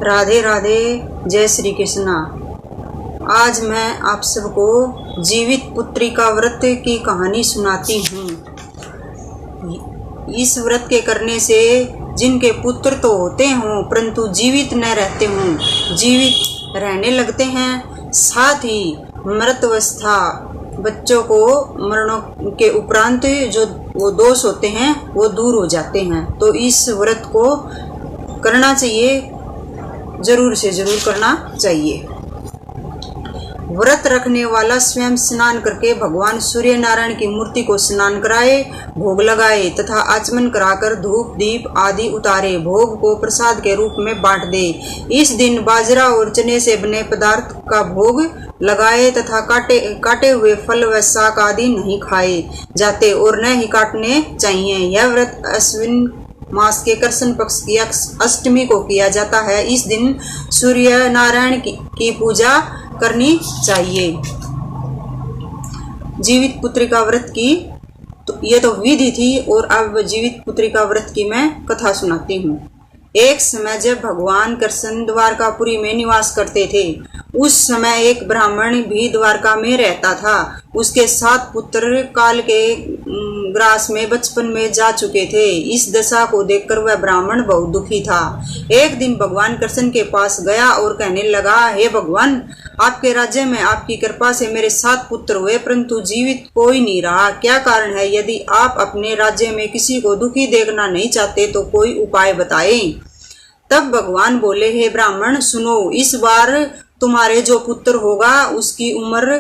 राधे राधे, जय श्री कृष्णा। आज मैं आप सबको जीवित पुत्रिका व्रत की कहानी सुनाती हूँ। इस व्रत के करने से जिनके पुत्र तो होते हों परंतु जीवित न रहते हों, जीवित रहने लगते हैं, साथ ही मृतावस्था बच्चों को मरणों के उपरांत जो वो दोष होते हैं वो दूर हो जाते हैं। तो इस व्रत को करना चाहिए, जरूर से जरूर करना चाहिए। व्रत रखने वाला स्वयं स्नान करके भगवान सूर्य नारायण की मूर्ति को स्नान कराए, भोग लगाए तथा आचमन कराकर धूप दीप आदि उतारे, भोग को प्रसाद के रूप में बांट दे। इस दिन बाजरा और चने से बने पदार्थ का भोग लगाए तथा काटे हुए फल व शाक आदि नहीं खाए जाते और न ही काटने चाहिए। यह व्रत अश्विन मास के कृष्ण पक्ष की अष्टमी को किया जाता है। इस दिन सूर्य नारायण की पूजा करनी चाहिए। जीवित पुत्रिका व्रत की तो ये तो विधि थी, और अब जीवित पुत्रिका व्रत की मैं कथा सुनाती हूँ। एक समय जब भगवान कृष्ण द्वारकापुरी में निवास करते थे, उस समय एक ब्राह्मण भी द्वारका में रहता था। उसके 7 पुत्र काल के ग्रास में बचपन में जा चुके थे। इस दशा को देखकर वह ब्राह्मण बहुत दुखी था। एक दिन भगवान कृष्ण के पास गया और कहने लगा, हे भगवान, आपके राज्य में आपकी कृपा से मेरे 7 पुत्र हुए परंतु जीवित कोई नहीं रहा, क्या कारण है? यदि आप अपने राज्य में किसी को दुखी देखना नहीं चाहते तो कोई उपाय बताएं। तब भगवान बोले, हे ब्राह्मण सुनो, इस बार तुम्हारे जो पुत्र होगा उसकी उम्र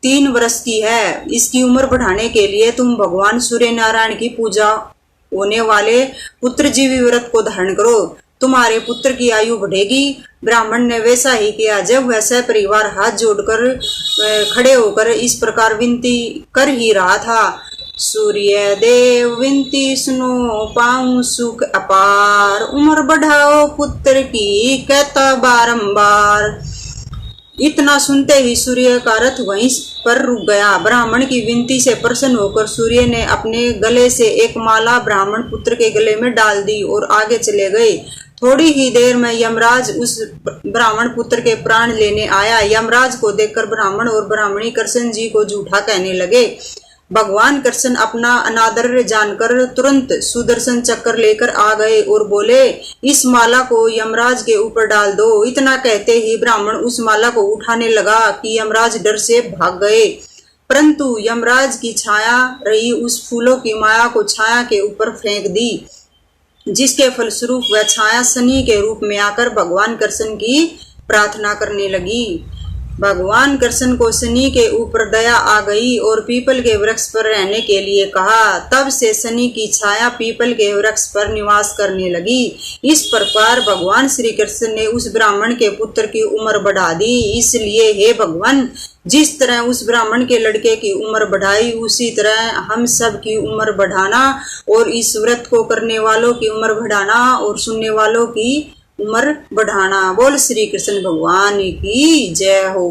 3 वर्ष की है। इसकी उम्र बढ़ाने के लिए तुम भगवान सूर्य नारायण की पूजा होने वाले पुत्रजीवी व्रत को धारण करो, तुम्हारे पुत्र की आयु बढ़ेगी। ब्राह्मण ने वैसा ही किया। जब वह सपरिवार हाथ जोड़कर खड़े होकर इस प्रकार विनती कर ही रहा था, सूर्य देव विनती सुनो, पाऊं सुख अपार, उम्र बढ़ाओ पुत्र की कहता बारंबार। इतना सुनते ही सूर्य का रथ वहीं पर रुक गया। ब्राह्मण की विनती से प्रसन्न होकर सूर्य ने अपने गले से एक माला ब्राह्मण पुत्र के गले में डाल दी और आगे चले गए। थोड़ी ही देर में यमराज उस ब्राह्मण पुत्र के प्राण लेने आया। यमराज को देखकर ब्राह्मण और ब्राह्मणी कृष्ण जी को झूठा कहने लगे। भगवान कृष्ण अपना अनादर जानकर तुरंत सुदर्शन चक्र लेकर आ गए और बोले, इस माला को यमराज के ऊपर डाल दो। इतना कहते ही ब्राह्मण उस माला को उठाने लगा कि यमराज डर से भाग गए, परंतु यमराज की छाया रही उस फूलों की माया को छाया के ऊपर फेंक दी, जिसके फलस्वरूप वह छाया शनि के रूप में आकर भगवान कृष्ण की प्रार्थना करने लगी। भगवान कृष्ण को शनि के ऊपर दया आ गई और पीपल के वृक्ष पर रहने के लिए कहा। तब से शनि की छाया पीपल के वृक्ष पर निवास करने लगी। इस प्रकार भगवान श्री कृष्ण ने उस ब्राह्मण के पुत्र की उम्र बढ़ा दी। इसलिए हे भगवान, जिस तरह उस ब्राह्मण के लड़के की उम्र बढ़ाई, उसी तरह हम सब की उम्र बढ़ाना और इस व्रत को करने वालों की उम्र बढ़ाना और सुनने वालों की उम्र बढ़ाना। बोल श्री कृष्ण भगवान की जय हो।